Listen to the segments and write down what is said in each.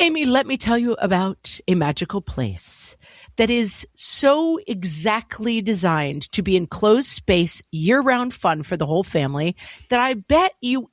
Amy, let me tell you about a magical place that is so exactly designed to be enclosed space, year-round fun for the whole family that I bet you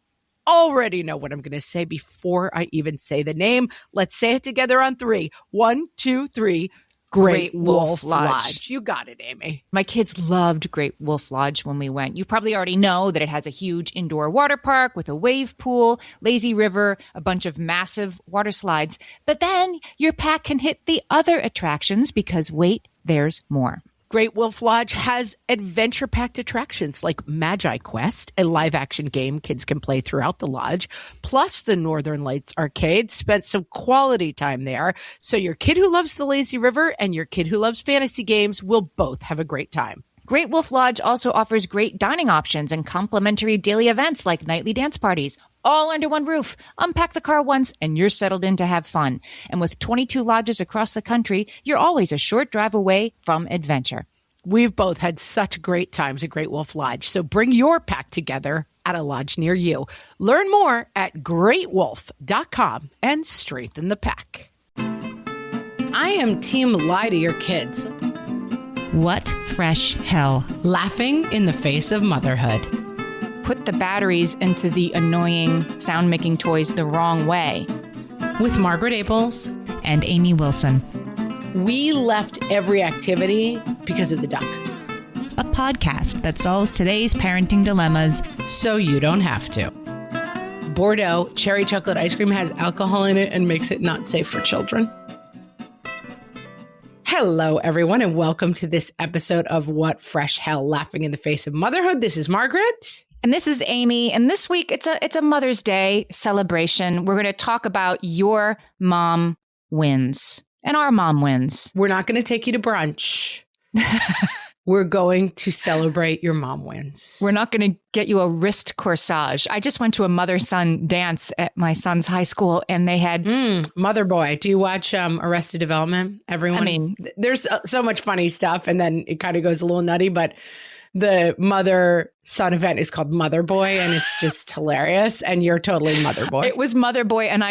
already know what I'm going to say before I even say the name. Let's say it together on 3. 1, 2, 3. Great Wolf Lodge. You got it, Amy. My kids loved Great Wolf Lodge when we went. You probably already know that it has a huge indoor water park with a wave pool, lazy river, a bunch of massive water slides. But then your pack can hit the other attractions because wait, there's more. Great Wolf Lodge has adventure-packed attractions like Magi Quest, a live-action game kids can play throughout the lodge, plus the Northern Lights Arcade. Spent some quality time there, so your kid who loves the lazy river and your kid who loves fantasy games will both have a great time. Great Wolf Lodge also offers great dining options and complimentary daily events like nightly dance parties, all under one roof. Unpack the car once and you're settled in to have fun. And with 22 lodges across the country, you're always a short drive away from adventure. We've both had such great times at Great Wolf Lodge, so bring your pack together at a lodge near you. Learn more at greatwolf.com and strengthen the pack. I am team lie to your kids. What fresh hell? Laughing in the face of motherhood. Put the batteries into the annoying sound-making toys the wrong way. With Margaret Abels and Amy Wilson. We left every activity because of the duck. A podcast that solves today's parenting dilemmas so you don't have to. Bordeaux cherry chocolate ice cream has alcohol in it and makes it not safe for children. Hello, everyone, and welcome to this episode of What Fresh Hell? Laughing in the Face of Motherhood. This is Margaret. And this is Amy. And this week, it's a Mother's Day celebration. We're going to talk about your mom wins and our mom wins. We're not going to take you to brunch. We're going to celebrate your mom wins. We're not going to get you a wrist corsage. I just went to a mother-son dance at my son's high school, and they had... Mother boy. Do you watch Arrested Development? Everyone? I mean... There's so much funny stuff, and then it kind of goes a little nutty, but the mother-son event is called Mother Boy, and it's just hilarious, and you're totally Mother Boy. It was Mother Boy, and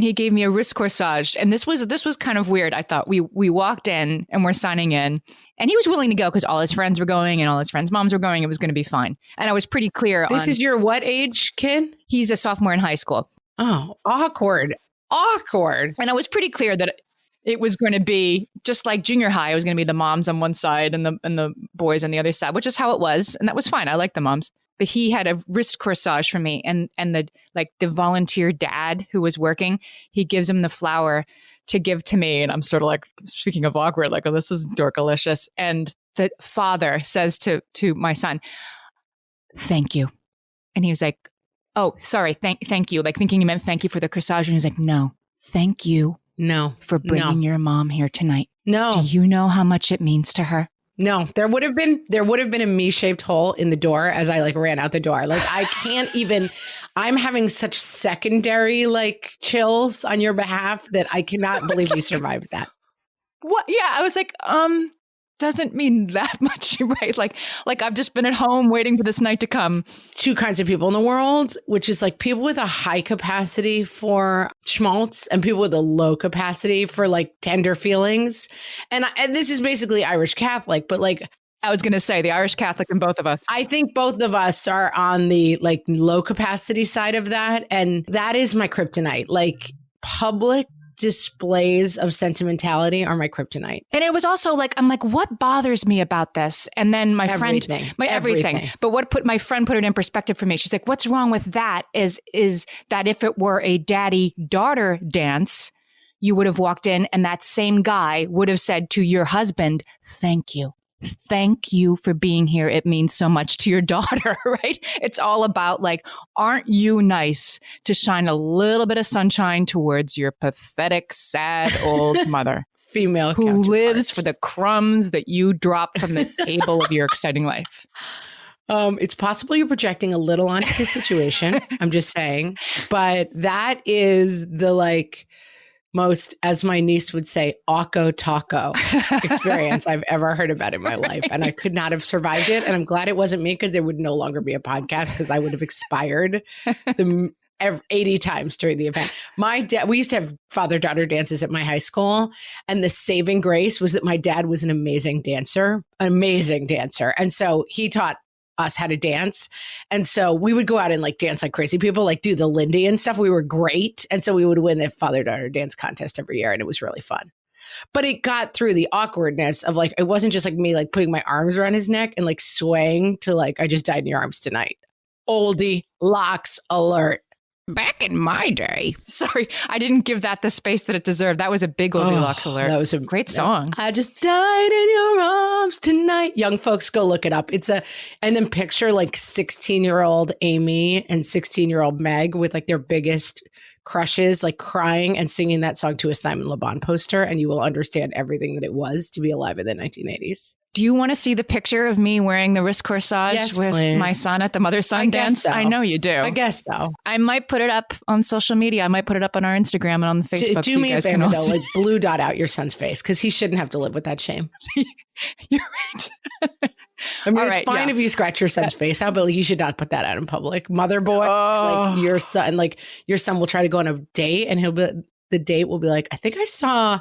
he gave me a wrist corsage, and this was kind of weird. I thought we walked in, and we're signing in, and he was willing to go because all his friends were going, and all his friends' moms were going. It was going to be fine, and I was pretty clear. This is your what age kid? He's a sophomore in high school. Oh, awkward. And I was pretty clear that it was going to be just like junior high. It was going to be the moms on one side and the boys on the other side, which is how it was. And that was fine. I like the moms. But he had a wrist corsage for me. And the volunteer dad who was working, he gives him the flower to give to me. And I'm sort of like, speaking of awkward, like, oh, this is dorkalicious. And the father says to my son, "Thank you." And he was like, "Oh, sorry. Thank you." Like thinking he meant thank you for the corsage. And he was like, "No, thank you. No. For bringing your mom here tonight." No. Do you know how much it means to her? No. There would have been a me-shaped hole in the door as I ran out the door. Like I can't even, I'm having such secondary chills on your behalf that I cannot believe you survived that. What? Yeah. I was like, doesn't mean that much, right? Like I've just been at home waiting for this night to come. Two kinds of people in the world, which is people with a high capacity for schmaltz and people with a low capacity for tender feelings. And this is basically Irish Catholic, but I was going to say the Irish Catholic in both of us. I think both of us are on the low capacity side of that. And that is my kryptonite. Public displays of sentimentality are my kryptonite. And it was also I'm like, what bothers me about this? And then my everything. friend, everything. But my friend put it in perspective for me. She's like, what's wrong with that is that if it were a daddy-daughter dance, you would have walked in and that same guy would have said to your husband, "Thank you. Thank you for being here. It means so much to your daughter," right? It's all about aren't you nice to shine a little bit of sunshine towards your pathetic, sad old mother? Female who counterpart. Lives for the crumbs that you drop from the table of your exciting life. It's possible you're projecting a little onto the situation. I'm just saying. But that is the most, as my niece would say, awko taco experience I've ever heard about in my life. And I could not have survived it. And I'm glad it wasn't me because there would no longer be a podcast because I would have expired the 80 times during the event. My dad, we used to have father-daughter dances at my high school. And the saving grace was that my dad was an amazing dancer. And so he taught us how to dance. And so we would go out and like dance like crazy people, like do the Lindy and stuff. We were great. And so we would win the father-daughter dance contest every year. And it was really fun. But it got through the awkwardness of like, it wasn't just like me like putting my arms around his neck and like swaying to like, I just died in your arms tonight. Oldie locks alert. Back in my day. Sorry, I didn't give that the space that it deserved. That was a big Goldilocks alert. That was a great song. I just died in your arms tonight. Young folks, go look it up. And then picture like 16-year-old Amy and 16-year-old Meg with like their biggest crushes, like crying and singing that song to a Simon Le Bon poster. And you will understand everything that it was to be alive in the 1980s. Do you want to see the picture of me wearing the wrist corsage with my son at the mother-son dance? So. I know you do. I guess so. I might put it up on social media. I might put it up on our Instagram and on the Facebook. Do me a favor, though, like blue dot out your son's face because he shouldn't have to live with that shame. You're right. I mean, it's fine if you scratch your son's face out, but like, you should not put that out in public. Mother boy, like your son will try to go on a date and the date will be like, I think I saw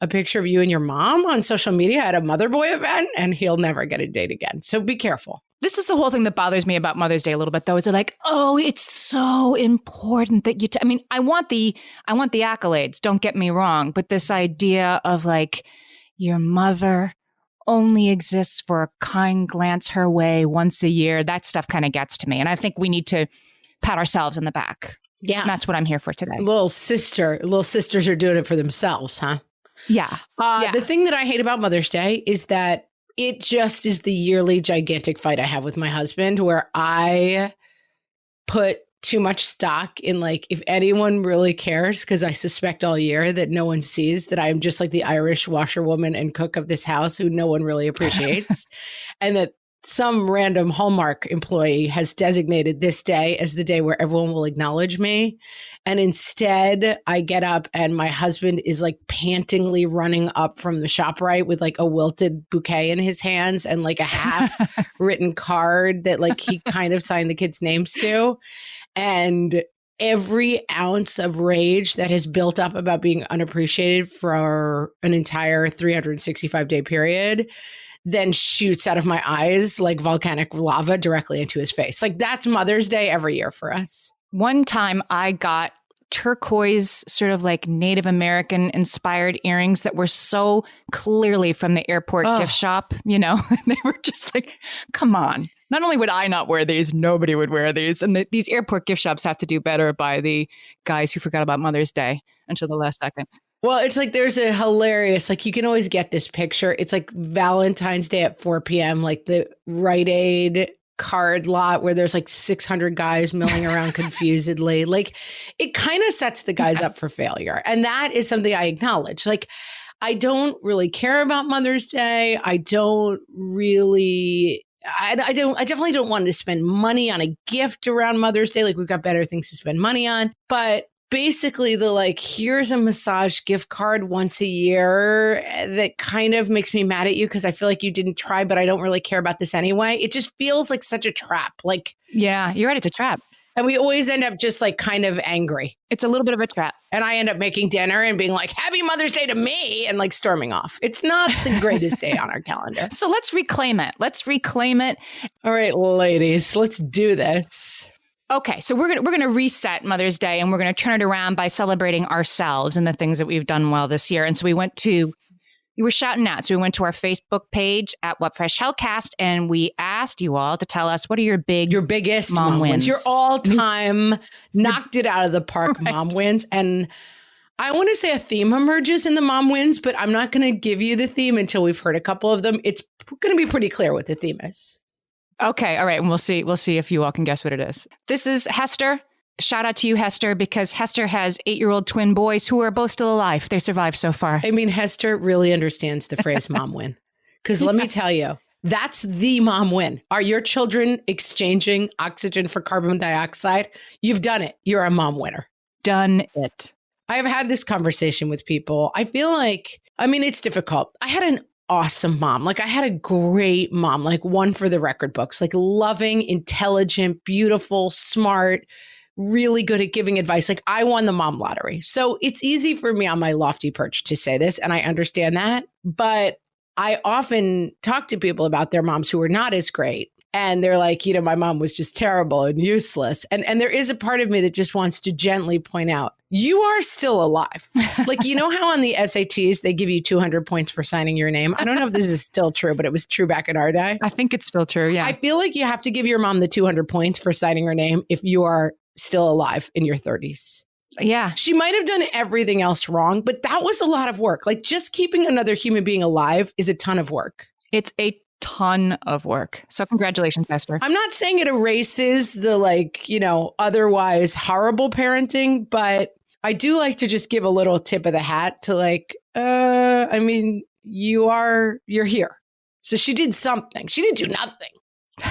a picture of you and your mom on social media at a mother boy event, and he'll never get a date again. So be careful. This is the whole thing that bothers me about Mother's Day a little bit, though. Is it like, oh, it's so important that you, I mean, I want the accolades. Don't get me wrong. But this idea of like your mother only exists for a kind glance her way once a year, that stuff kind of gets to me. And I think we need to pat ourselves in the back. Yeah. And that's what I'm here for today. Little sisters are doing it for themselves, huh? Yeah. The thing that I hate about Mother's Day is that it just is the yearly gigantic fight I have with my husband where I put too much stock in like, if anyone really cares, because I suspect all year that no one sees that I'm just like the Irish washerwoman and cook of this house who no one really appreciates. And that some random Hallmark employee has designated this day as the day where everyone will acknowledge me. And instead, I get up and my husband is like pantingly running up from the ShopRite with like a wilted bouquet in his hands and like a half written card that like he kind of signed the kids' names to. And every ounce of rage that has built up about being unappreciated for an entire 365-day period then shoots out of my eyes like volcanic lava directly into his face. Like that's Mother's Day every year for us. One time I got turquoise, sort of like Native American inspired earrings that were so clearly from the airport gift shop, you know, they were just like, come on. Not only would I not wear these, nobody would wear these. And these airport gift shops have to do better by the guys who forgot about Mother's Day until the last second. Well, it's like there's a hilarious, like you can always get this picture. It's like Valentine's Day at 4 p.m., like the Rite Aid card lot where there's like 600 guys milling around confusedly. Like it kind of sets the guys up for failure. And that is something I acknowledge. Like I don't really care about Mother's Day. I definitely don't want to spend money on a gift around Mother's Day. Like we've got better things to spend money on. But basically the like, here's a massage gift card once a year that kind of makes me mad at you because I feel like you didn't try, but I don't really care about this anyway. It just feels like such a trap. Like, yeah, you're right. It's a trap. And we always end up just like kind of angry. It's a little bit of a trap. And I end up making dinner and being like, Happy Mother's Day to me and like storming off. It's not the greatest day on our calendar. So let's reclaim it. All right, ladies, let's do this. Okay, so we're gonna reset Mother's Day and we're gonna turn it around by celebrating ourselves and the things that we've done well this year. And so you were shouting out. So we went to our Facebook page at What Fresh Hellcast and we asked you all to tell us what are your biggest mom wins. Your all-time knocked it out of the park mom wins. And I want to say a theme emerges in the mom wins, but I'm not going to give you the theme until we've heard a couple of them. It's going to be pretty clear what the theme is. Okay. All right. And we'll see if you all can guess what it is. This is Hester. Shout out to you, Hester, because Hester has 8-year-old twin boys who are both still alive. They survived so far. I mean, Hester really understands the phrase mom win. Because let me tell you, that's the mom win. Are your children exchanging oxygen for carbon dioxide? You've done it. You're a mom winner. Done it. I have had this conversation with people. I feel like, I mean, it's difficult. I had an awesome mom. Like I had a great mom, like one for the record books, like loving, intelligent, beautiful, smart, really good at giving advice. Like I won the mom lottery. So it's easy for me on my lofty perch to say this, and I understand that. But I often talk to people about their moms who are not as great. And they're like, my mom was just terrible and useless. And there is a part of me that just wants to gently point out, you are still alive. Like, how on the SATs, they give you 200 points for signing your name? I don't know if this is still true, but it was true back in our day. I think it's still true, yeah. I feel like you have to give your mom the 200 points for signing her name if you are still alive in your 30s. Yeah. She might have done everything else wrong, but that was a lot of work. Like just keeping another human being alive is a ton of work. It's a ton of work. So congratulations, Esther. I'm not saying it erases the otherwise horrible parenting, but I do like to just give a little tip of the hat to you're here. So she did something. She didn't do nothing.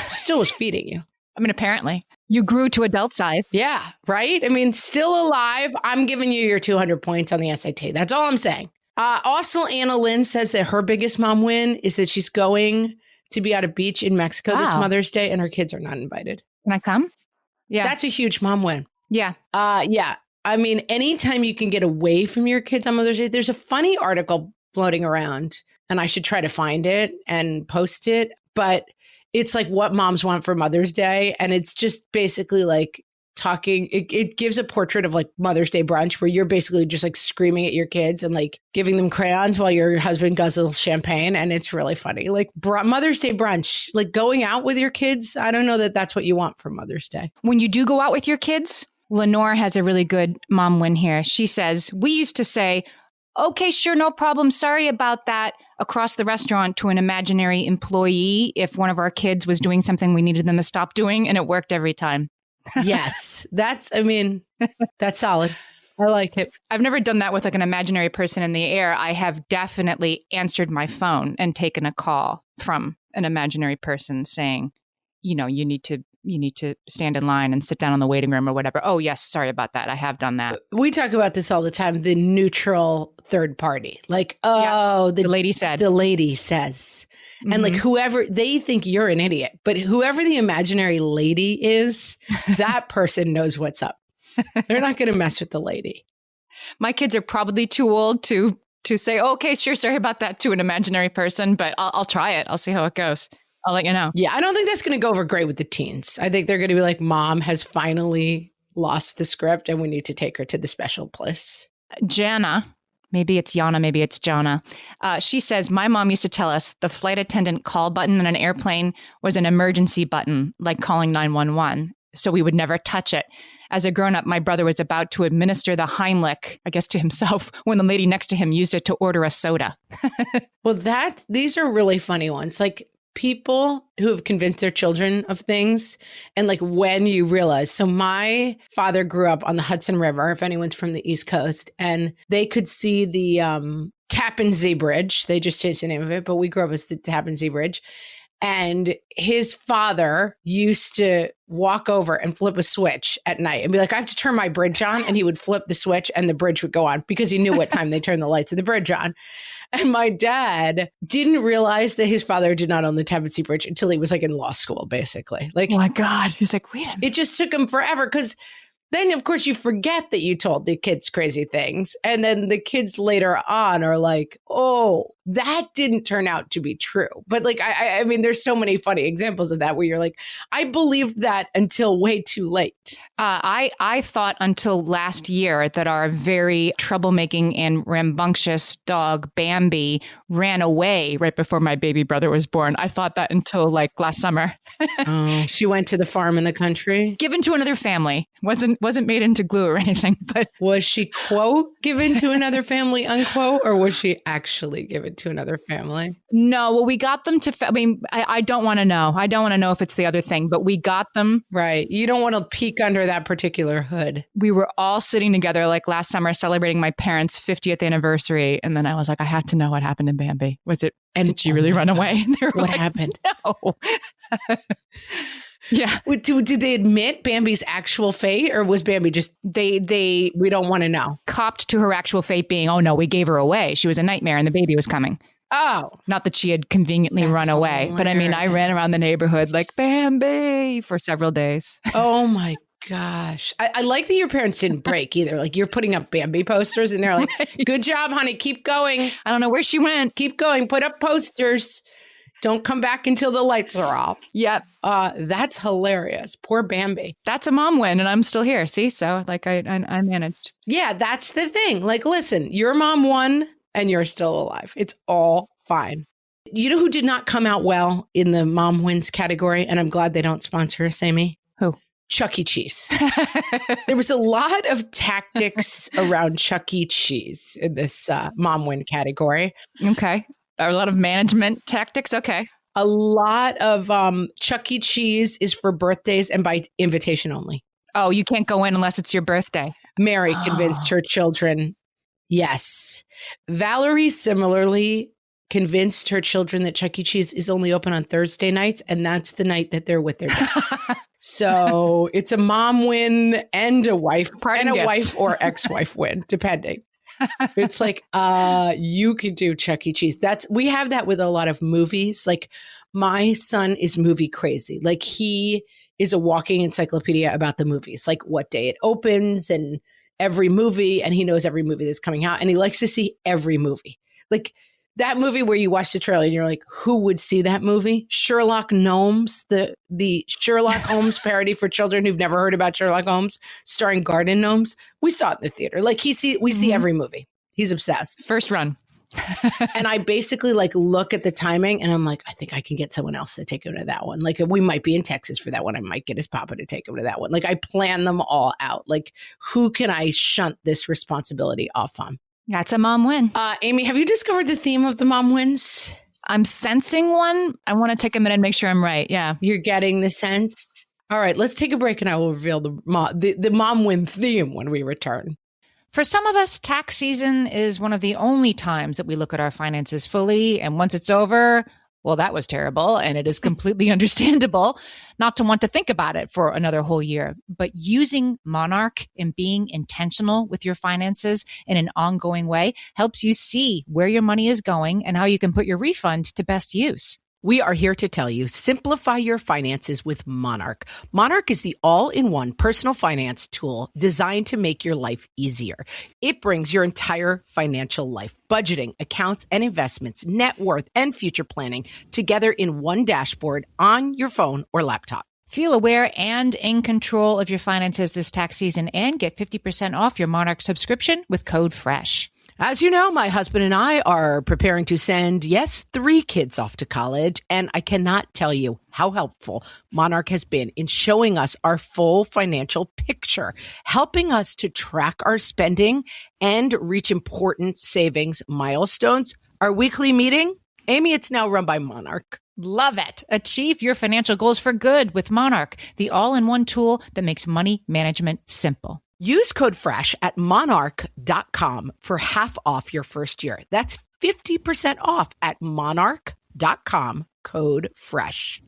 She still was feeding you. I mean, apparently. You grew to adult size. Yeah, right? I mean, still alive. I'm giving you your 200 points on the SAT. That's all I'm saying. Also, Anna Lynn says that her biggest mom win is that she's going to be at a beach in Mexico this Mother's Day and her kids are not invited. Can I come? Yeah. That's a huge mom win. Yeah. Yeah. I mean, anytime you can get away from your kids on Mother's Day, there's a funny article floating around and I should try to find it and post it. But it's like what moms want for Mother's Day. And it's just basically like talking. It gives a portrait of like Mother's Day brunch where you're basically just like screaming at your kids and like giving them crayons while your husband guzzles champagne. And it's really funny. Like Mother's Day brunch, like going out with your kids. I don't know that that's what you want for Mother's Day. When you do go out with your kids, Lenore has a really good mom win here. She says, we used to say, okay, sure, no problem. Sorry about that across the restaurant to an imaginary employee if one of our kids was doing something we needed them to stop doing. And it worked every time. Yes, that's solid. I like it. I've never done that with like an imaginary person in the air. I have definitely answered my phone and taken a call from an imaginary person saying, you need to stand in line and sit down in the waiting room or whatever. Oh, yes. Sorry about that. I have done that. We talk about this all the time. The neutral third party. Like, the lady said. The lady says. Mm-hmm. And like whoever, they think you're an idiot. But whoever the imaginary lady is, that person knows what's up. They're not going to mess with the lady. My kids are probably too old to say, okay, sure, sorry about that to an imaginary person. But I'll try it. I'll see how it goes. I'll let you know. Yeah, I don't think that's going to go over great with the teens. I think they're going to be like, Mom has finally lost the script and we need to take her to the special place. Jana, maybe it's Yana, maybe it's Jana. She says, my mom used to tell us the flight attendant call button on an airplane was an emergency button, like calling 911. So we would never touch it. As a grown-up, my brother was about to administer the Heimlich, I guess to himself, when the lady next to him used it to order a soda. Well, these are really funny ones. Like, people who have convinced their children of things and like when you realize. So my father grew up on the Hudson River, if anyone's from the East Coast, and they could see the Tappan Zee Bridge. They just changed the name of it, but we grew up as the Tappan Zee Bridge. And his father used to walk over and flip a switch at night and be like, I have to turn my bridge on. And he would flip the switch and the bridge would go on because he knew what time they turned the lights of the bridge on. And my dad didn't realize that his father did not own the Tappan Zee Bridge until he was like in law school, basically. Like, oh my God. He's like, wait a minute. It just took him forever because then, of course, you forget that you told the kids crazy things. And then the kids later on are like, oh, that didn't turn out to be true. But like, I mean, there's so many funny examples of that where you're like, I believed that until way too late. I thought until last year that our very troublemaking and rambunctious dog, Bambi, ran away right before my baby brother was born. I thought that until like last summer. Oh, she went to the farm in the country? Given to another family. Wasn't made into glue or anything. But was she, quote, given to another family, unquote, or was she actually given to another family? No, well, we got them to, I don't want to know. I don't want to know if it's the other thing, but we got them. Right. You don't want to peek under that particular hood. We were all sitting together like last summer celebrating my parents' 50th anniversry. And then I was like, I have to know what happened in Bambi. Did she really run away? And what happened? No. Yeah. Did they admit Bambi's actual fate or was Bambi just, we don't want to know? Copped to her actual fate being, oh no, we gave her away. She was a nightmare and the baby was coming. Oh. Not that she had conveniently run away. Hilarious. But I mean, I ran around the neighborhood like Bambi for several days. Oh my gosh. I like that your parents didn't break either. Like you're putting up Bambi posters and they're like, good job, honey. Keep going. I don't know where she went. Keep going. Put up posters. Don't come back until the lights are off. Yep. That's hilarious. Poor Bambi. That's a mom win and I'm still here. See? So like I managed. Yeah, that's the thing. Like, listen, your mom won and you're still alive. It's all fine. You know who did not come out well in the mom wins category? And I'm glad they don't sponsor us, Amy. Who? Chuck E. Cheese. There was a lot of tactics around Chuck E. Cheese in this mom win category. Okay. A lot of management tactics. Okay. A lot of Chuck E. Cheese is for birthdays and by invitation only. Oh, you can't go in unless it's your birthday. Mary convinced her children. Yes. Valerie similarly convinced her children that Chuck E. Cheese is only open on Thursday nights, and that's the night that they're with their dad. So it's a mom win and a wife wife or ex-wife win, depending. It's like, you could do Chuck E. Cheese. We have that with a lot of movies. Like my son is movie crazy. Like he is a walking encyclopedia about the movies, like what day it opens and every movie. And he knows every movie that's coming out and he likes to see every movie. Like that movie where you watch the trailer and you're like, who would see that movie? Sherlock Gnomes, the Sherlock Holmes parody for children who've never heard about Sherlock Holmes, starring garden gnomes. We saw it in the theater. Like we see every movie. He's obsessed. First run. And I basically like look at the timing and I'm like, I think I can get someone else to take him to that one. Like we might be in Texas for that one. I might get his papa to take him to that one. Like I plan them all out. Like who can I shunt this responsibility off on? That's a mom win. Amy, have you discovered the theme of the mom wins? I'm sensing one. I want to take a minute and make sure I'm right. Yeah. You're getting the sense? All right, let's take a break and I will reveal the mom win theme when we return. For some of us, tax season is one of the only times that we look at our finances fully. And once it's over, well, that was terrible. And it is completely understandable not to want to think about it for another whole year. But using Monarch and being intentional with your finances in an ongoing way helps you see where your money is going and how you can put your refund to best use. We are here to tell you, simplify your finances with Monarch. Monarch is the all-in-one personal finance tool designed to make your life easier. It brings your entire financial life, budgeting, accounts and investments, net worth, and future planning together in one dashboard on your phone or laptop. Feel aware and in control of your finances this tax season and get 50% off your Monarch subscription with code FRESH. As you know, my husband and I are preparing to send, 3 kids off to college, and I cannot tell you how helpful Monarch has been in showing us our full financial picture, helping us to track our spending and reach important savings milestones. Our weekly meeting, Amy, it's now run by Monarch. Love it. Achieve your financial goals for good with Monarch, the all-in-one tool that makes money management simple. Use code FRESH at monarch.com for half off your first year. That's 50% off at monarch.com, code FRESH.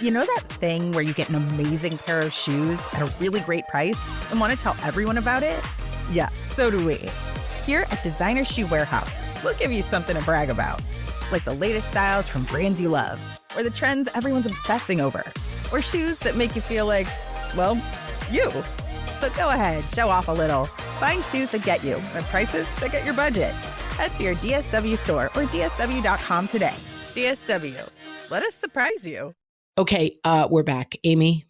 You know that thing where you get an amazing pair of shoes at a really great price and want to tell everyone about it? Yeah, so do we. Here at Designer Shoe Warehouse, we'll give you something to brag about, like the latest styles from brands you love, or the trends everyone's obsessing over, or shoes that make you feel like, well, you. So go ahead, show off a little. Find shoes that get you at prices that get your budget. Head to your DSW store or DSW.com today. DSW, let us surprise you. Okay, we're back. Amy,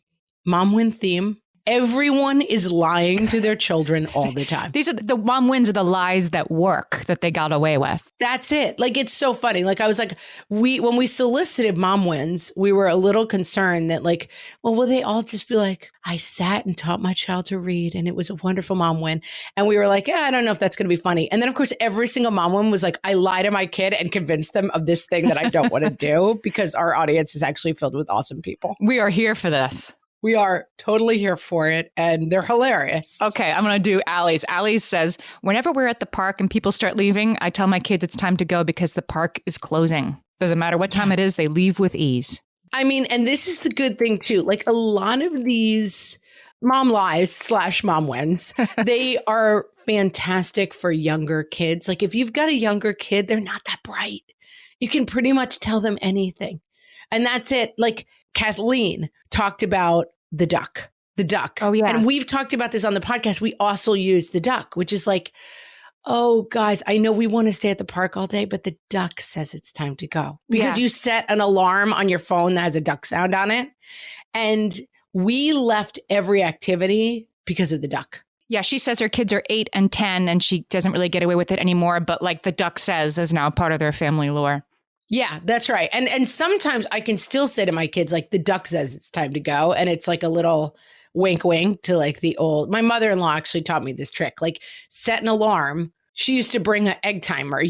mom win theme. Everyone is lying to their children all the time. These are the mom wins are the lies that work that they got away with. That's it. Like, it's so funny. Like, I was like, when we solicited mom wins, we were a little concerned that like, well, will they all just be like, I sat and taught my child to read and it was a wonderful mom win. And we were like, I don't know if that's going to be funny. And then of course, every single mom win was like, I lie to my kid and convince them of this thing that I don't want to do because our audience is actually filled with awesome people. We are here for this. We are totally here for it, and they're hilarious. Okay, I'm going to do Allie's. Allie's says, whenever we're at the park and people start leaving, I tell my kids it's time to go because the park is closing. Doesn't matter what time it is, they leave with ease. I mean, and this is the good thing, too. Like, a lot of these mom lies / mom wins, they are fantastic for younger kids. Like, if you've got a younger kid, they're not that bright. You can pretty much tell them anything. And that's it. Like, Kathleen talked about the duck The duck. Oh, yeah. And we've talked about this on the podcast. We also use the duck, which is like, oh, guys, I know we want to stay at the park all day, but the duck says it's time to go. Because you set an alarm on your phone that has a duck sound on it. And we left every activity because of the duck. Yeah, she says her kids are 8 and 10 and she doesn't really get away with it anymore. But like the duck says is now part of their family lore. Yeah, that's right. And sometimes I can still say to my kids, like, the duck says it's time to go. And it's like a little wink, wink to like my mother-in-law actually taught me this trick, like set an alarm. She used to bring an egg timer,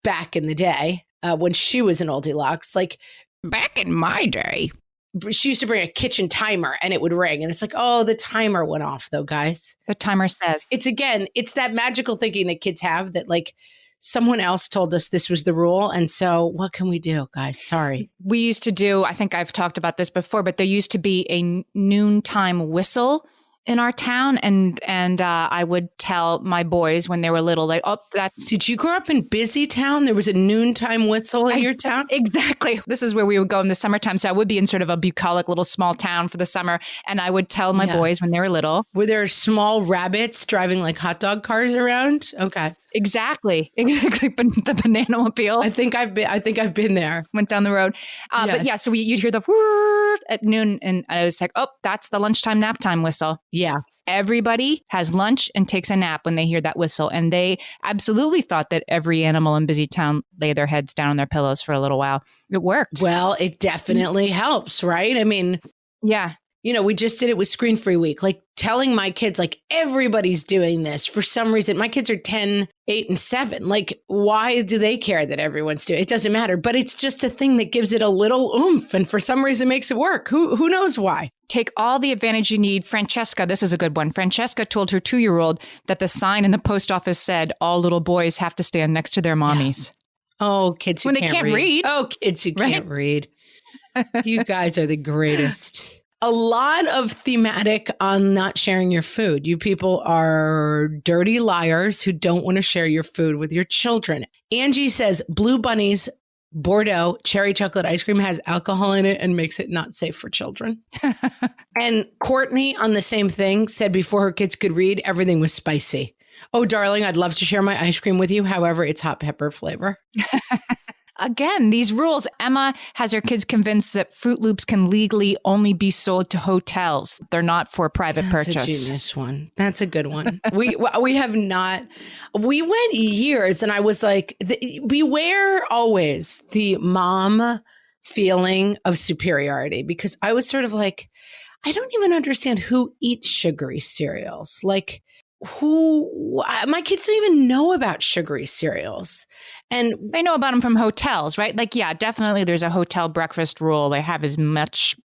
back in the day when she was an oldie lux, like back in my day. She used to bring a kitchen timer and it would ring. And it's like, oh, the timer went off though, guys. The timer says. It's that magical thinking that kids have that like, someone else told us this was the rule. And so what can we do, guys? Sorry. We used to do, I think I've talked about this before, but there used to be a noontime whistle in our town. And I would tell my boys when they were little, like, oh, that's... Did you grow up in busy town? There was a noontime whistle in your town? Exactly. This is where we would go in the summertime. So I would be in sort of a bucolic little small town for the summer. And I would tell my boys when they were little. Were there small rabbits driving like hot dog cars around? Okay. Exactly. The banana mobile. I think I've been there. Went down the road. Yes. But yeah, so you'd hear the whoo at noon. And I was like, oh, that's the lunchtime nap time whistle. Yeah. Everybody has lunch and takes a nap when they hear that whistle. And they absolutely thought that every animal in busy town lay their heads down on their pillows for a little while. It worked. Well, it definitely helps, right? I mean, yeah. We just did it with Screen Free Week, like telling my kids, like, everybody's doing this for some reason. My kids are 10, 8, and 7. Like, why do they care that everyone's doing it? It doesn't matter. But it's just a thing that gives it a little oomph. And for some reason makes it work. Who knows why? Take all the advantage you need. Francesca, this is a good one. Francesca told her 2-year-old that the sign in the post office said all little boys have to stand next to their mommies. Yeah. Oh, kids who when they can't read. Oh, kids who can't read. You guys are the greatest. A lot of thematic on not sharing your food. You people are dirty liars who don't want to share your food with your children. Angie says Blue Bunny's Bordeaux cherry chocolate ice cream has alcohol in it and makes it not safe for children. And Courtney on the same thing said before her kids could read, everything was spicy. Oh, darling, I'd love to share my ice cream with you. However, it's hot pepper flavor. Again, these rules. Emma has her kids convinced that Fruit Loops can legally only be sold to hotels. They're not for private purchase. That's a genius one. That's a good one. We have not. We went years and I was like, beware always the mom feeling of superiority, because I was sort of like, I don't even understand who eats sugary cereals. Like, my kids don't even know about sugary cereals. And they know about them from hotels, right? Like, yeah, definitely there's a hotel breakfast rule. They have as much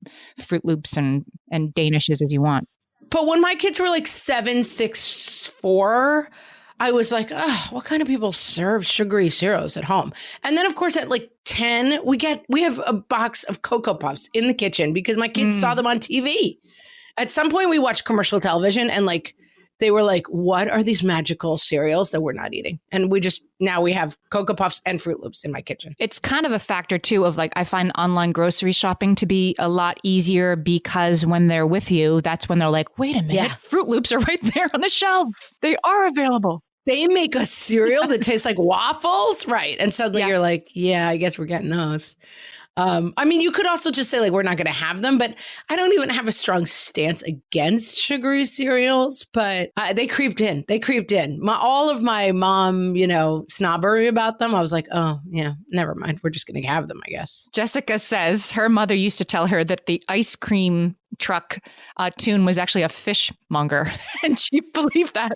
Fruit Loops and Danishes as you want. But when my kids were like 7, 6, 4, I was like, oh, what kind of people serve sugary cereals at home? And then, of course, at like 10, we have a box of Cocoa Puffs in the kitchen because my kids saw them on TV. At some point, we watched commercial television and like, they were like, what are these magical cereals that we're not eating? And now we have Cocoa Puffs and Fruit Loops in my kitchen. It's kind of a factor too of like, I find online grocery shopping to be a lot easier because when they're with you, that's when they're like, wait a minute, Fruit Loops are right there on the shelf. They are available. They make a cereal that tastes like waffles. Right. And suddenly you're like, yeah, I guess we're getting those. I mean, you could also just say like, we're not going to have them, but I don't even have a strong stance against sugary cereals, but they creeped in. All of my mom, snobbery about them. I was like, oh yeah, never mind. We're just going to have them, I guess. Jessica says her mother used to tell her that the ice cream truck tune was actually a fishmonger. And she believed that.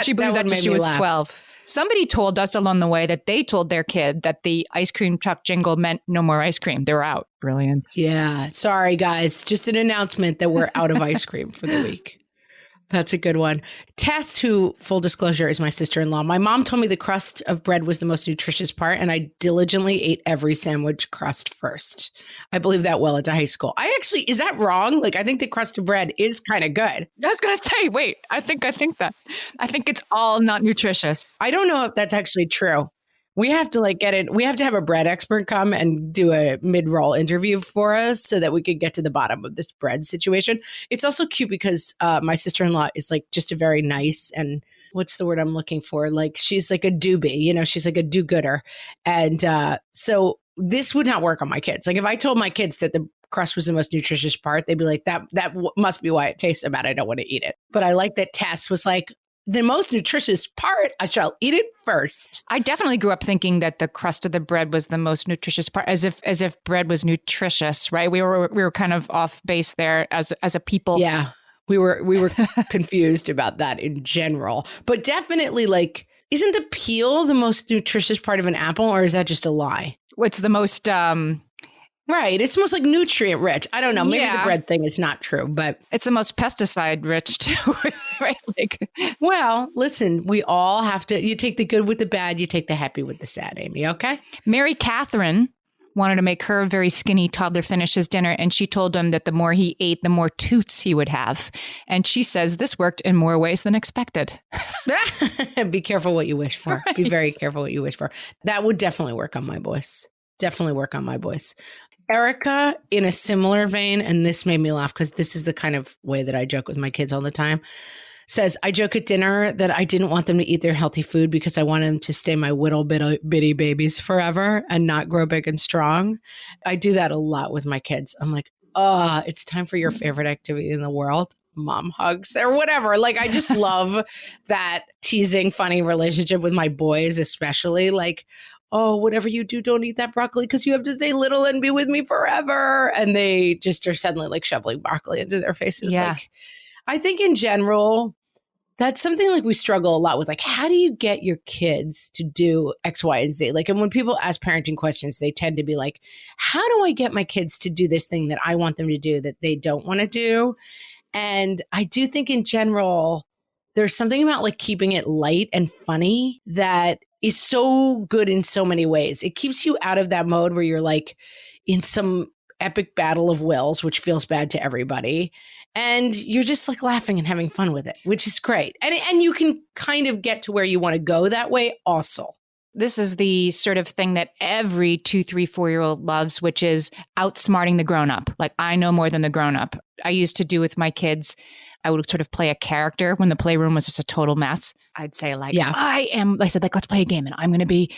She believed that she was 12. Somebody told us along the way that they told their kid that the ice cream truck jingle meant no more ice cream. They were out. Brilliant. Yeah. Sorry, guys. Just an announcement that we're out of ice cream for the week. That's a good one. Tess, who, full disclosure, is my sister-in-law. My mom told me the crust of bread was the most nutritious part, and I diligently ate every sandwich crust first. I believe that well into high school. Is that wrong? Like, I think the crust of bread is kind of good. I was going to say, wait, I think that. I think it's all not nutritious. I don't know if that's actually true. We have to like get it. We have to have a bread expert come and do a mid-roll interview for us so that we could get to the bottom of this bread situation. It's also cute because my sister-in-law is like just a very nice and what's the word I'm looking for? Like she's like a doobie, you know, she's like a do-gooder. And so this would not work on my kids. Like if I told my kids that the crust was the most nutritious part, they'd be like, that must be why it tastes so bad. I don't want to eat it. But I like that Tess was like, the most nutritious part, I shall eat it first. I definitely grew up thinking that the crust of the bread was the most nutritious part, as if bread was nutritious, right? We were kind of off base there as a people. Yeah, we were confused about that in general, but definitely like, isn't the peel the most nutritious part of an apple, or is that just a lie? What's the most Right. It's most like nutrient rich. I don't know. Maybe the bread thing is not true, but it's the most pesticide rich too, right? Like, well, listen, we all have to, you take the good with the bad, you take the happy with the sad, Amy. Okay. Mary Catherine wanted to make her very skinny toddler finish his dinner. And she told him that the more he ate, the more toots he would have. And she says this worked in more ways than expected. Be careful what you wish for. Right. Be very careful what you wish for. That would definitely work on my boys. Definitely work on my boys. Erica, in a similar vein, and this made me laugh because this is the kind of way that I joke with my kids all the time, says, I joke at dinner that I didn't want them to eat their healthy food because I wanted them to stay my little bitty babies forever and not grow big and strong. I do that a lot with my kids. I'm like, it's time for your favorite activity in the world. Mom hugs or whatever. Like, I just love that teasing, funny relationship with my boys, especially like, oh, whatever you do, don't eat that broccoli because you have to stay little and be with me forever. And they just are suddenly like shoveling broccoli into their faces. Yeah. Like, I think in general, that's something like we struggle a lot with. Like, how do you get your kids to do X, Y, and Z? Like, and when people ask parenting questions, they tend to be like, how do I get my kids to do this thing that I want them to do that they don't want to do? And I do think in general, there's something about like keeping it light and funny that is so good in so many ways. It keeps you out of that mode where you're like in some epic battle of wills, which feels bad to everybody. And you're just like laughing and having fun with it, which is great. And you can kind of get to where you want to go that way also. This is the sort of thing that every 2, 3, 4-year-old loves, which is outsmarting the grown-up. Like, I know more than the grown-up. I used to do with my kids, I would sort of play a character when the playroom was just a total mess. I'd say like, I said, like, let's play a game and I'm going to be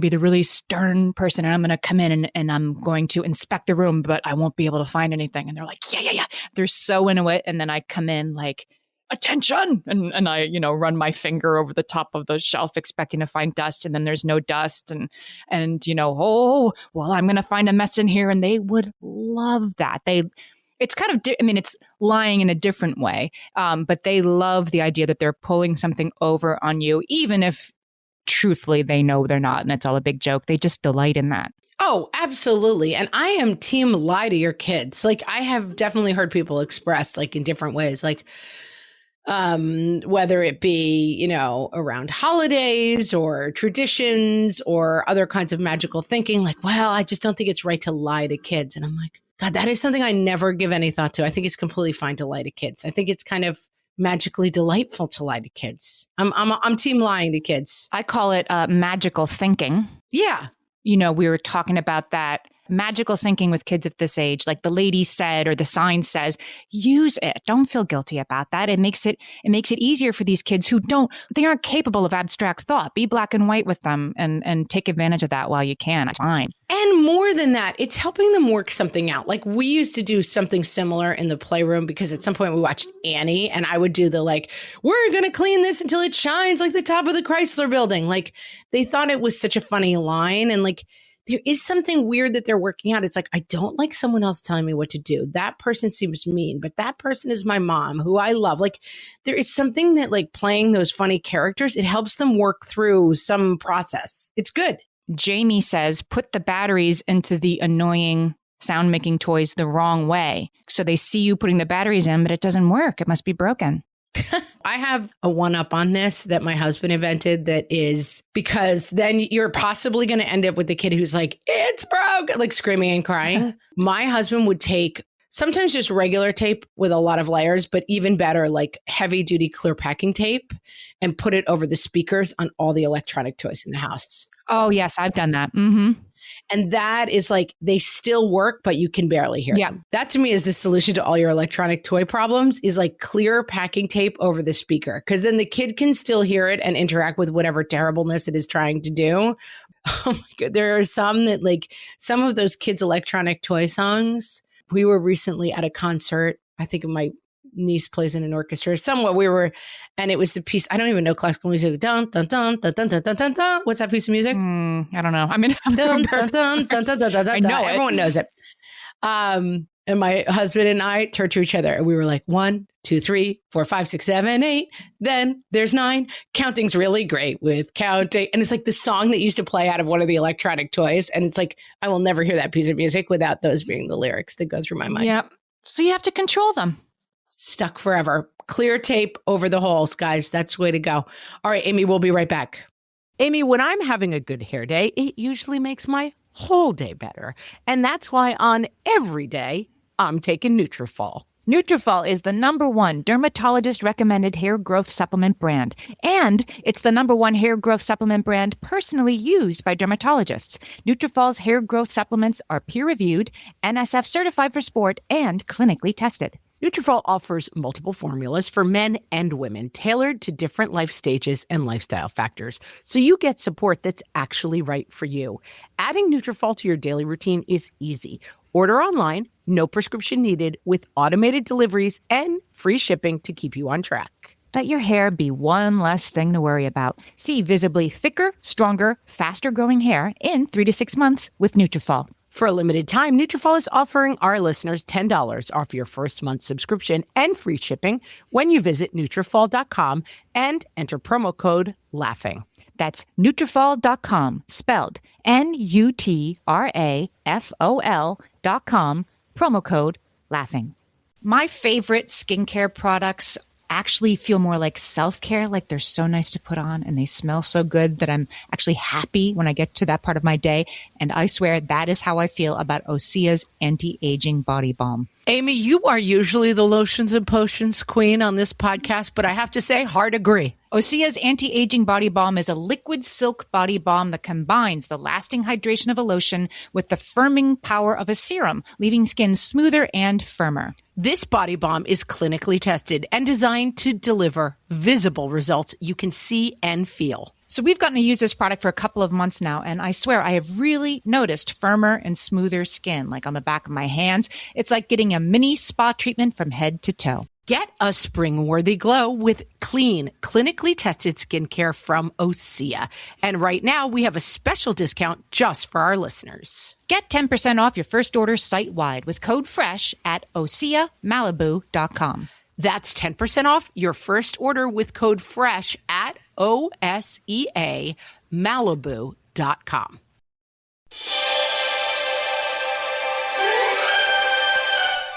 the really stern person and I'm going to come in and I'm going to inspect the room, but I won't be able to find anything. And they're like, yeah. They're so into it. And then I come in like, attention. And I, run my finger over the top of the shelf expecting to find dust. And then there's no dust. And oh, well, I'm going to find a mess in here. And they would love that. It's kind of, it's lying in a different way, but they love the idea that they're pulling something over on you, even if truthfully they know they're not, and it's all a big joke. They just delight in that. Oh, absolutely. And I am team lie to your kids. Like, I have definitely heard people express like in different ways, like whether it be, around holidays or traditions or other kinds of magical thinking, like, well, I just don't think it's right to lie to kids. And I'm like, God, that is something I never give any thought to. I think it's completely fine to lie to kids. I think it's kind of magically delightful to lie to kids. I'm team lying to kids. I call it magical thinking. Yeah. We were talking about that magical thinking with kids of this age, like the lady said, or the sign says, use it. Don't feel guilty about that. It makes it easier for these kids who they aren't capable of abstract thought. Be black and white with them and take advantage of that while you can. It's fine. And more than that, it's helping them work something out. Like, we used to do something similar in the playroom because at some point we watched Annie and I would do the like, we're going to clean this until it shines like the top of the Chrysler building. Like, they thought it was such a funny line. And like, there is something weird that they're working out. It's like, I don't like someone else telling me what to do. That person seems mean, but that person is my mom who I love. Like, there is something that like playing those funny characters, it helps them work through some process. It's good. Jamie says, put the batteries into the annoying sound making toys the wrong way. So they see you putting the batteries in, but it doesn't work. It must be broken. I have a one-up on this that my husband invented that is because then you're possibly going to end up with the kid who's like, it's broke, like screaming and crying. My husband would take Sometimes just regular tape with a lot of layers, but even better, like heavy duty clear packing tape, and put it over the speakers on all the electronic toys in the house. Oh, yes, I've done that. Mm-hmm. And that is like, they still work, but you can barely hear them. That to me is the solution to all your electronic toy problems, is like clear packing tape over the speaker. Because then the kid can still hear it and interact with whatever terribleness it is trying to do. Oh my God. There are some that, like, some of those kids' electronic toy songs. We were recently at a concert. I think my niece plays in an orchestra somewhere. And it was the piece. I don't even know classical music. Dun, dun, dun, dun, dun, dun, dun, dun, dun. What's that piece of music? I don't know. I mean, I'm dun, dun, dun, dun, dun, dun, dun, I know it. Everyone knows it. And my husband and I turned to each other and we were like, 1, 2, 3, 4, 5, 6, 7, 8. Then there's 9. Counting's really great with counting. And it's like the song that used to play out of one of the electronic toys. And it's like, I will never hear that piece of music without those being the lyrics that go through my mind. Yeah. So you have to control them. Stuck forever. Clear tape over the holes, guys. That's the way to go. All right, Amy, we'll be right back. Amy, when I'm having a good hair day, it usually makes my whole day better. And that's why on every day, I'm taking Nutrafol. Nutrafol is the #1 dermatologist-recommended hair growth supplement brand. And it's the #1 hair growth supplement brand personally used by dermatologists. Nutrafol's hair growth supplements are peer-reviewed, NSF certified for sport, and clinically tested. Nutrafol offers multiple formulas for men and women tailored to different life stages and lifestyle factors, so you get support that's actually right for you. Adding Nutrafol to your daily routine is easy. Order online, no prescription needed, with automated deliveries and free shipping to keep you on track. Let your hair be one less thing to worry about. See visibly thicker, stronger, faster-growing hair in 3 to 6 months with Nutrafol. For a limited time, Nutrafol is offering our listeners $10 off your first month subscription and free shipping when you visit Nutrafol.com and enter promo code LAUGHING. That's Nutrafol.com, spelled Nutrafol.com, promo code LAUGHING. My favorite skincare products actually feel more like self-care, like they're so nice to put on and they smell so good that I'm actually happy when I get to that part of my day. And I swear that is how I feel about Osea's anti-aging body balm. Amy, you are usually the lotions and potions queen on this podcast, but I have to say, hard agree. Osea's anti-aging body balm is a liquid silk body balm that combines the lasting hydration of a lotion with the firming power of a serum, leaving skin smoother and firmer. This body balm is clinically tested and designed to deliver visible results you can see and feel. So we've gotten to use this product for a couple of months now, and I swear I have really noticed firmer and smoother skin, like on the back of my hands. It's like getting a mini spa treatment from head to toe. Get a spring-worthy glow with clean, clinically tested skincare from Osea. And right now, we have a special discount just for our listeners. Get 10% off your first order site-wide with code FRESH at OseaMalibu.com. That's 10% off your first order with code FRESH at OSEAMalibu.com.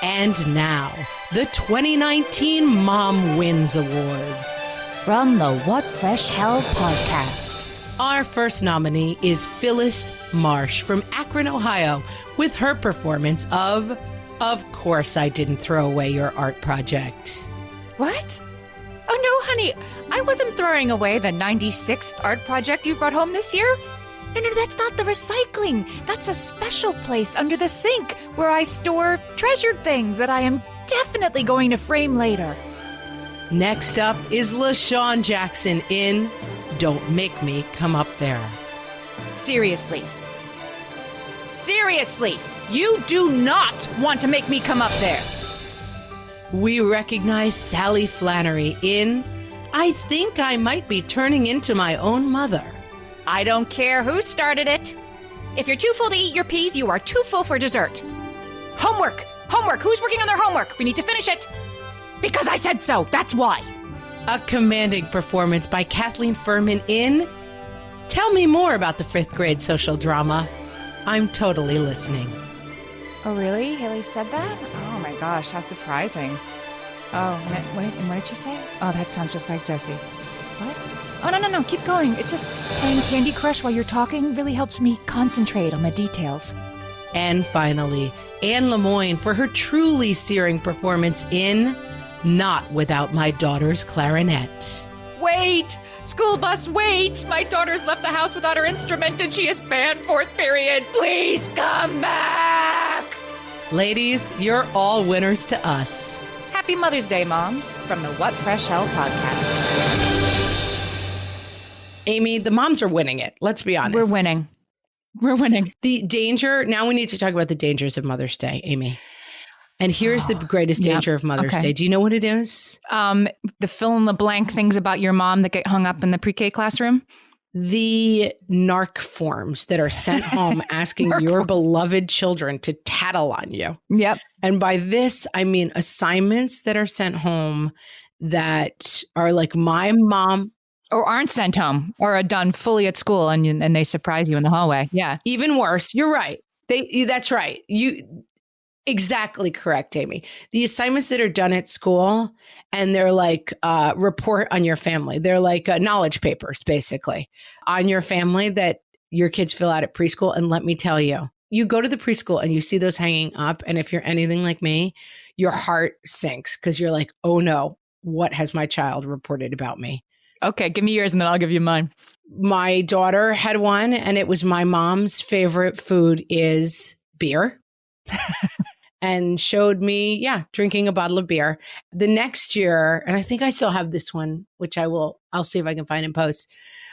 And now, the 2019 Mom Wins Awards. From the What Fresh Hell podcast. Our first nominee is Phyllis Marsh from Akron, Ohio, with her performance of Course I Didn't Throw Away Your Art Project. What? Oh, no, honey. I wasn't throwing away the 96th art project you brought home this year. No, that's not the recycling. That's a special place under the sink where I store treasured things that I am definitely going to frame later. Next up is LaShawn Jackson in Don't Make Me Come Up There. Seriously, you do not want to make me come up there. We recognize Sally Flannery in I Think I Might Be Turning Into My Own Mother. I don't care who started it. If you're too full to eat your peas, you are too full for dessert. Homework! Who's working on their homework? We need to finish it. Because I said so, that's why. A commanding performance by Kathleen Furman in Tell Me More About the Fifth Grade Social Drama. I'm totally listening. Oh, really? Haley said that? Oh, my gosh, how surprising. Oh, and what did she say? Oh, that sounds just like Jessie. What? Oh, no, keep going. It's just playing Candy Crush while you're talking really helps me concentrate on the details. And finally, Anne Lemoyne for her truly searing performance in Not Without My Daughter's Clarinet. Wait! School bus, wait! My daughter's left the house without her instrument and she is banned 4th period. Please come back! Ladies, you're all winners to us. Happy Mother's Day, moms, from the What Fresh Hell podcast. Amy, the moms are winning it. Let's be honest. We're winning. The danger, now we need to talk about the dangers of Mother's Day, Amy. And here's the greatest danger of Mother's Day. Do you know what it is? The fill in the blank things about your mom that get hung up in the pre-K classroom. The narc forms that are sent home asking your beloved children to tattle on you. Yep. And by this, I mean assignments that are sent home that are like my mom. Or aren't sent home or are done fully at school and they surprise you in the hallway. Yeah. Even worse. You're right. That's right. Exactly correct, Amy. The assignments that are done at school and they're like report on your family. They're like knowledge papers, basically, on your family that your kids fill out at preschool. And let me tell you, you go to the preschool and you see those hanging up. And if you're anything like me, your heart sinks because you're like, oh no, what has my child reported about me? Okay, give me yours and then I'll give you mine. My daughter had one and it was my mom's favorite food is beer. And showed me, drinking a bottle of beer. The next year, and I think I still have this one, which I'll see if I can find in post.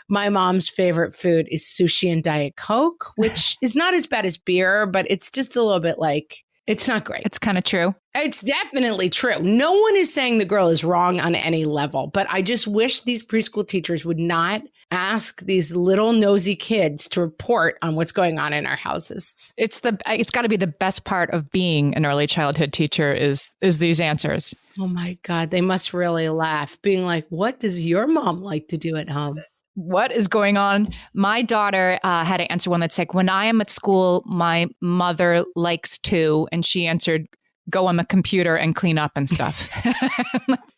My mom's favorite food is sushi and Diet Coke, which is not as bad as beer, but it's just a little bit like, it's not great. It's kind of true. It's definitely true. No one is saying the girl is wrong on any level, but I just wish these preschool teachers would not ask these little nosy kids to report on what's going on in our houses. It's got to be the best part of being an early childhood teacher is these answers. Oh my God, they must really laugh, being like, what does your mom like to do at home? What is going on? My daughter had to answer one that's like, when I am at school, my mother likes to, and she answered, go on the computer and clean up and stuff.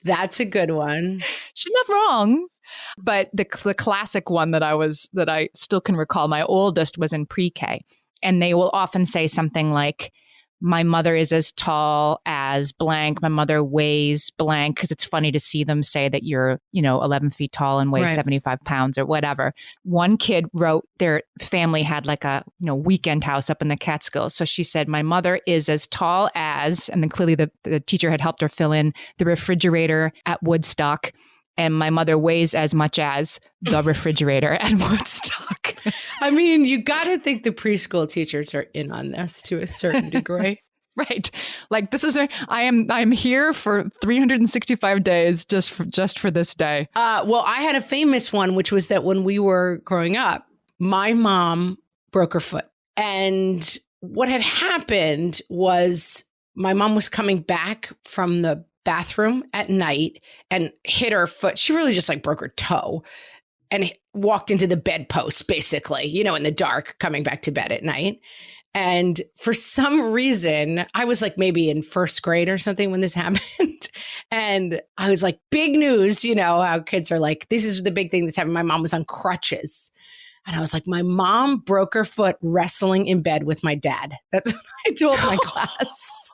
That's a good one. She's not wrong. But the classic one that I still can recall, my oldest was in pre-K, and they will often say something like, my mother is as tall as blank. My mother weighs blank, because it's funny to see them say that you're, 11 feet tall and weigh 75 pounds or whatever. One kid wrote their family had like a, weekend house up in the Catskills. So she said, my mother is as tall as, and then clearly the teacher had helped her fill in the refrigerator at Woodstock. And my mother weighs as much as the refrigerator at Woodstock. I mean, you got to think the preschool teachers are in on this to a certain degree. Right. Like I'm here for 365 days just for this day. Well, I had a famous one, which was that when we were growing up, my mom broke her foot. And what had happened was my mom was coming back from the bathroom at night and hit her foot. She really just like broke her toe and walked into the bedpost, basically, in the dark, coming back to bed at night. And for some reason, I was like maybe in first grade or something when this happened. And I was like, big news, how kids are like, this is the big thing that's happened. My mom was on crutches. And I was like, my mom broke her foot wrestling in bed with my dad. That's what I told my class.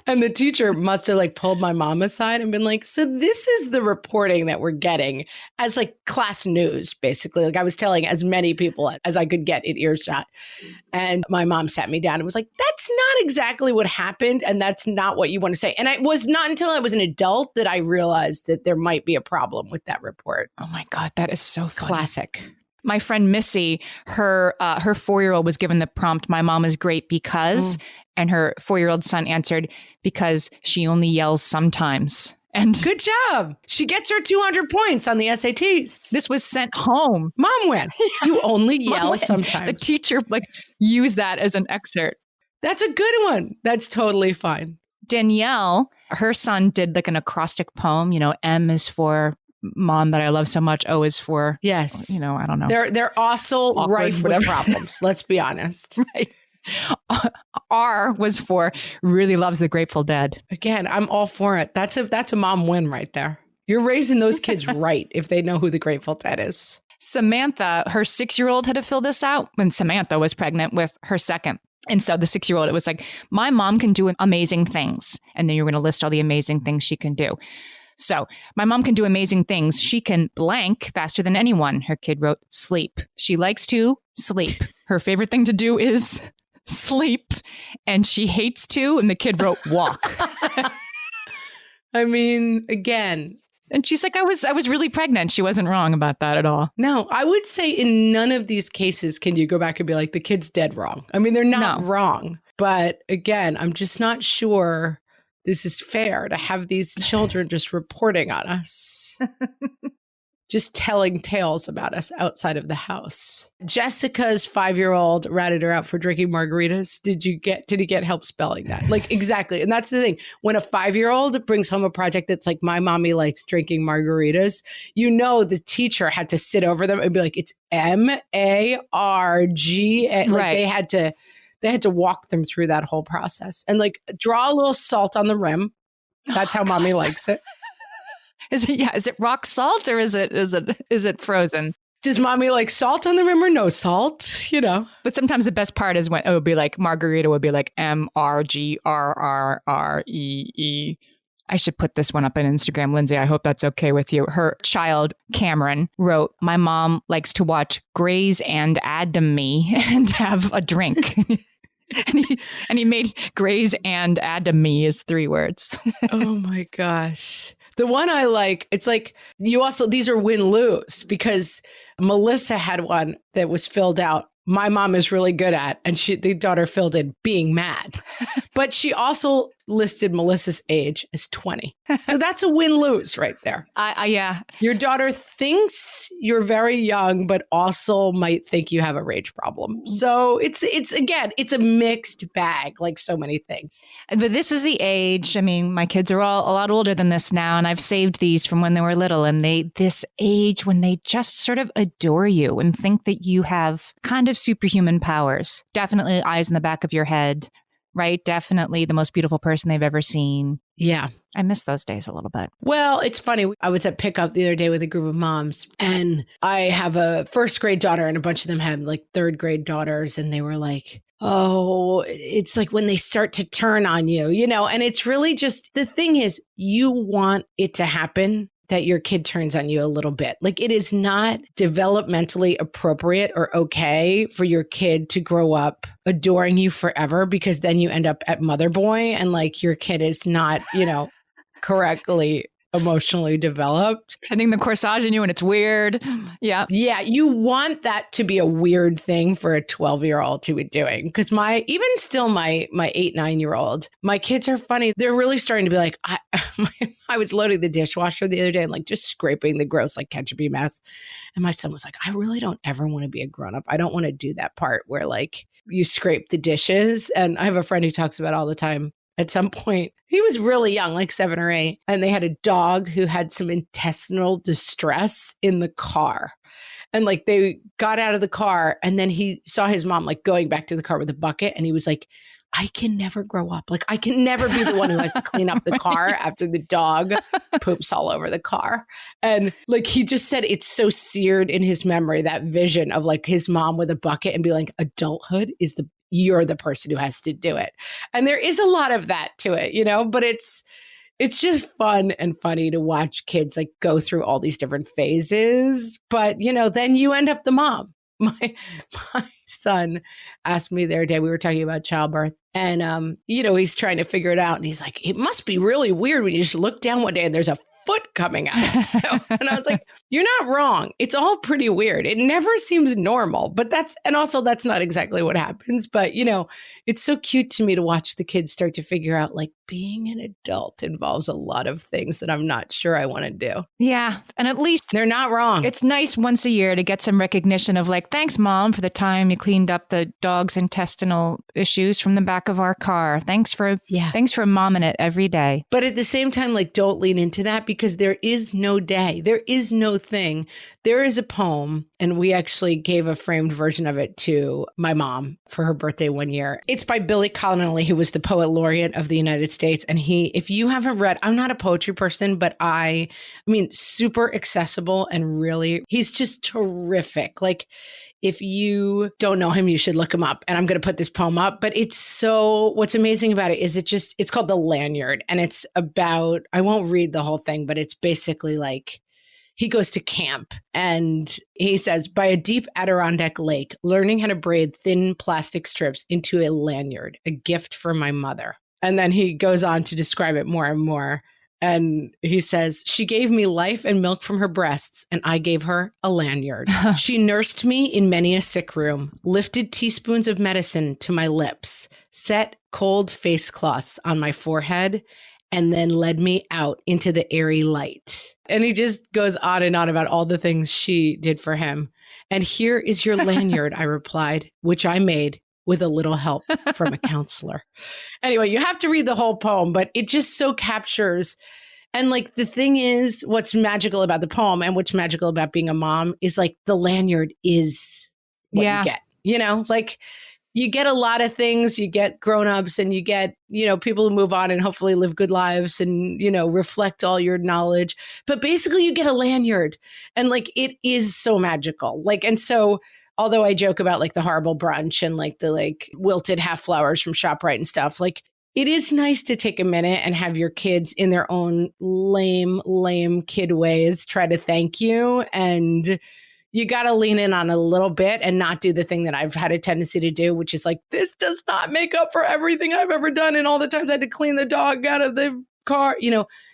And the teacher must have like pulled my mom aside and been like, so this is the reporting that we're getting as like class news, basically. Like I was telling as many people as I could get in earshot. And my mom sat me down and was like, that's not exactly what happened. And that's not what you want to say. And it was not until I was an adult that I realized that there might be a problem with that report. Oh my God, that is so funny. Classic. My friend Missy, her 4-year-old was given the prompt, my mom is great because, and her 4-year-old son answered, because she only yells sometimes. And good job. She gets her 200 points on the SATs. This was sent home. Mom win. You only yell sometimes. The teacher used that as an excerpt. That's a good one. That's totally fine. Danielle, her son did like an acrostic poem, M is for mom that I love so much. O is for, yes. I don't know. They're also awkward, rife with problems. Let's be honest. Right. R was for really loves the Grateful Dead. Again, I'm all for it. That's a mom win right there. You're raising those kids right if they know who the Grateful Dead is. Samantha, her 6-year-old had to fill this out when Samantha was pregnant with her second. And so the 6-year-old, it was like, my mom can do amazing things. And then you're going to list all the amazing things she can do. So my mom can do amazing things. She can blank faster than anyone. Her kid wrote sleep. She likes to sleep. Her favorite thing to do is sleep. And she hates to. And the kid wrote walk. I mean, again. And she's like, I was really pregnant. She wasn't wrong about that at all. No, I would say in none of these cases can you go back and be like, the kid's dead wrong. I mean, they're not wrong. But again, I'm just not sure this is fair to have these children just reporting on us, just telling tales about us outside of the house. Jessica's 5-year-old ratted her out for drinking margaritas. Did he get help spelling that? Like, exactly. And that's the thing. When a 5-year-old brings home a project that's like, my mommy likes drinking margaritas, you know, the teacher had to sit over them and be like, it's MARG. Like they had to walk them through that whole process and like draw a little salt on the rim. That's how mommy likes it. Is it rock salt or is it frozen? Does mommy like salt on the rim or no salt? You know. But sometimes the best part is when it would be like margarita would be like MRGRRREE. I should put this one up on Instagram, Lindsay. I hope that's okay with you. Her child, Cameron, wrote, my mom likes to watch Grey's Anatomy and have a drink. and he made Grey's Anatomy is 3 words. Oh my gosh. The one I like, it's like these are win-lose because Melissa had one that was filled out. My mom is really good at, and the daughter filled in being mad. But she also listed Melissa's age as 20. So that's a win-lose right there. Yeah. Your daughter thinks you're very young, but also might think you have a rage problem. So it's a mixed bag, like so many things. But this is the age. I mean, my kids are all a lot older than this now, and I've saved these from when they were little. And this age when they just sort of adore you and think that you have kind of superhuman powers. Definitely eyes in the back of your head. Right? Definitely the most beautiful person they've ever seen. Yeah. I miss those days a little bit. Well, it's funny. I was at pickup the other day with a group of moms, and I have a 1st grade daughter, and a bunch of them have like 3rd grade daughters. And they were like, oh, it's like when they start to turn on you, you know, and it's really just the thing is you want it to happen that your kid turns on you a little bit. Like it is not developmentally appropriate or okay for your kid to grow up adoring you forever, because then you end up at mother boy and like your kid is not, you know, correctly emotionally developed. Putting the corsage in you and it's weird. Yeah. Yeah. You want that to be a weird thing for a 12-year-old to be doing. Because my 8-9-year-old, my kids are funny. They're really starting to be like, I was loading the dishwasher the other day and like just scraping the gross like ketchup-y mess. And my son was like, I really don't ever want to be a grown-up. I don't want to do that part where like you scrape the dishes. And I have a friend who talks about it all the time. At some point, he was really young, like 7 or 8, and they had a dog who had some intestinal distress in the car. And like they got out of the car and then he saw his mom like going back to the car with a bucket. And he was like, I can never grow up. Like I can never be the one who has to clean up the car after the dog poops all over the car. And like he just said, it's so seared in his memory, that vision of like his mom with a bucket and be like, adulthood is you're the person who has to do it. And there is a lot of that to it, you know, but it's just fun and funny to watch kids like go through all these different phases. But, you know, then you end up the mom. My son asked me the other day, we were talking about childbirth, and, you know, he's trying to figure it out. And he's like, it must be really weird when you just look down one day and there's a foot coming out. And I was like, you're not wrong. It's all pretty weird. It never seems normal, but that's not exactly what happens. But, you know, it's so cute to me to watch the kids start to figure out like being an adult involves a lot of things that I'm not sure I want to do. Yeah. And at least they're not wrong. It's nice once a year to get some recognition of like, thanks, Mom, for the time you cleaned up the dog's intestinal issues from the back of our car. Thanks for momming it every day. But at the same time, like, don't lean into that because there is no day. There is no thing. There is a poem, and we actually gave a framed version of it to my mom for her birthday one year. It's by Billy Connolly, who was the poet laureate of the United States States. And if you haven't read, I'm not a poetry person, but I mean, super accessible and really, he's just terrific. Like, if you don't know him, you should look him up. And I'm going to put this poem up, but what's amazing about it is it's called The Lanyard. And it's about, I won't read the whole thing, but it's basically like, he goes to camp and he says, by a deep Adirondack lake, learning how to braid thin plastic strips into a lanyard, a gift from my mother. And then he goes on to describe it more and more. And he says, she gave me life and milk from her breasts, and I gave her a lanyard. She nursed me in many a sick room, lifted teaspoons of medicine to my lips, set cold face cloths on my forehead, and then led me out into the airy light. And he just goes on and on about all the things she did for him. And here is your lanyard, I replied, which I made with a little help from a counselor. Anyway, you have to read the whole poem, but it just so captures. And like, the thing is, what's magical about the poem and what's magical about being a mom is like the lanyard is what you get, like you get a lot of things. You get grownups and you get, people who move on and hopefully live good lives and, reflect all your knowledge. But basically you get a lanyard, and like, it is so magical. Like, and so although I joke about like the horrible brunch and like the like wilted half flowers from ShopRite and stuff, like it is nice to take a minute and have your kids in their own lame kid ways try to thank you. And you got to lean in on a little bit and not do the thing that I've had a tendency to do, which is like, this does not make up for everything I've ever done. And all the times I had to clean the dog out of the car,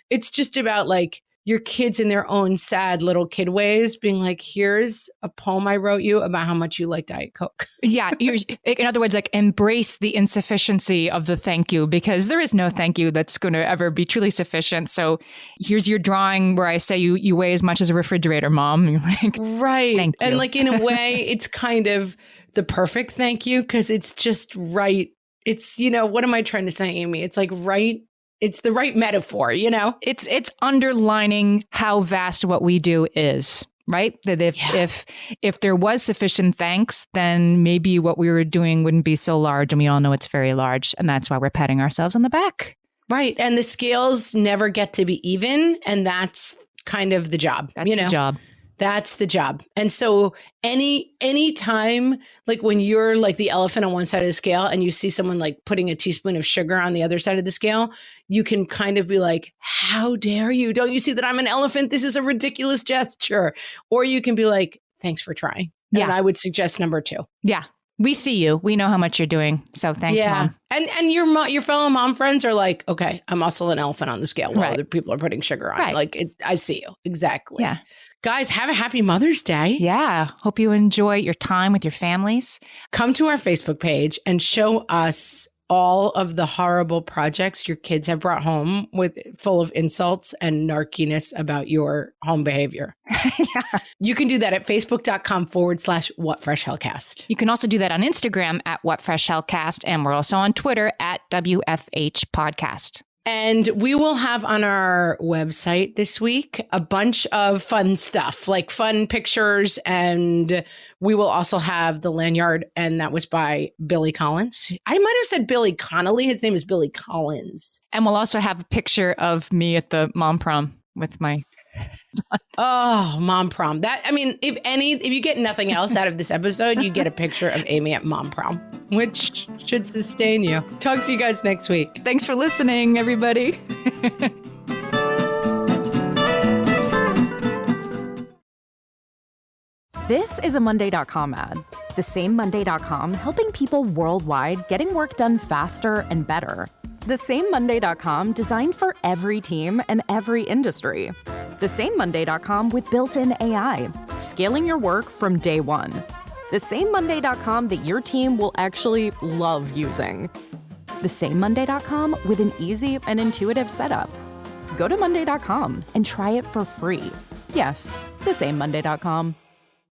it's just about like your kids in their own sad little kid ways being like, here's a poem I wrote you about how much you like Diet Coke. Yeah. In other words, like, embrace the insufficiency of the thank you, because there is no thank you that's going to ever be truly sufficient. So here's your drawing where I say you weigh as much as a refrigerator, Mom. And you're like, right. Thank you. And like, in a way, it's kind of the perfect thank you, because it's just right. It's, what am I trying to say, Amy? It's like right. It's the right metaphor, It's underlining how vast what we do is, right? That if there was sufficient thanks, then maybe what we were doing wouldn't be so large, and we all know it's very large, and that's why we're patting ourselves on the back. Right, and the scales never get to be even, and that's kind of the job. That's the job. That's the job. And so any time, like when you're like the elephant on one side of the scale and you see someone like putting a teaspoon of sugar on the other side of the scale, you can kind of be like, how dare you? Don't you see that I'm an elephant? This is a ridiculous gesture. Or you can be like, thanks for trying. Yeah. And I would suggest number 2. Yeah. We see you. We know how much you're doing. So thanks, Mom. And your fellow mom friends are like, okay, I'm also an elephant on the scale while other people are putting sugar on. Right. Like, I see you. Exactly. Yeah. Guys, have a happy Mother's Day. Yeah. Hope you enjoy your time with your families. Come to our Facebook page and show us all of the horrible projects your kids have brought home full of insults and narkiness about your home behavior. Yeah. You can do that at facebook.com/whatfreshhellcast. You can also do that on Instagram at whatfreshhellcast. And we're also on Twitter at WFH Podcast. And we will have on our website this week a bunch of fun stuff, like fun pictures. And we will also have the lanyard. And that was by Billy Collins. I might have said Billy Connolly. His name is Billy Collins. And we'll also have a picture of me at the mom prom with my son. Oh, mom prom. If you get nothing else out of this episode, you get a picture of Amy at mom prom, which should sustain you. Talk to you guys next week. Thanks for listening, everybody. This is a Monday.com ad. The same Monday.com helping people worldwide getting work done faster and better. The same Monday.com designed for every team and every industry. The same Monday.com with built-in AI, scaling your work from day one. The same Monday.com that your team will actually love using. The same Monday.com with an easy and intuitive setup. Go to Monday.com and try it for free. Yes, the same Monday.com.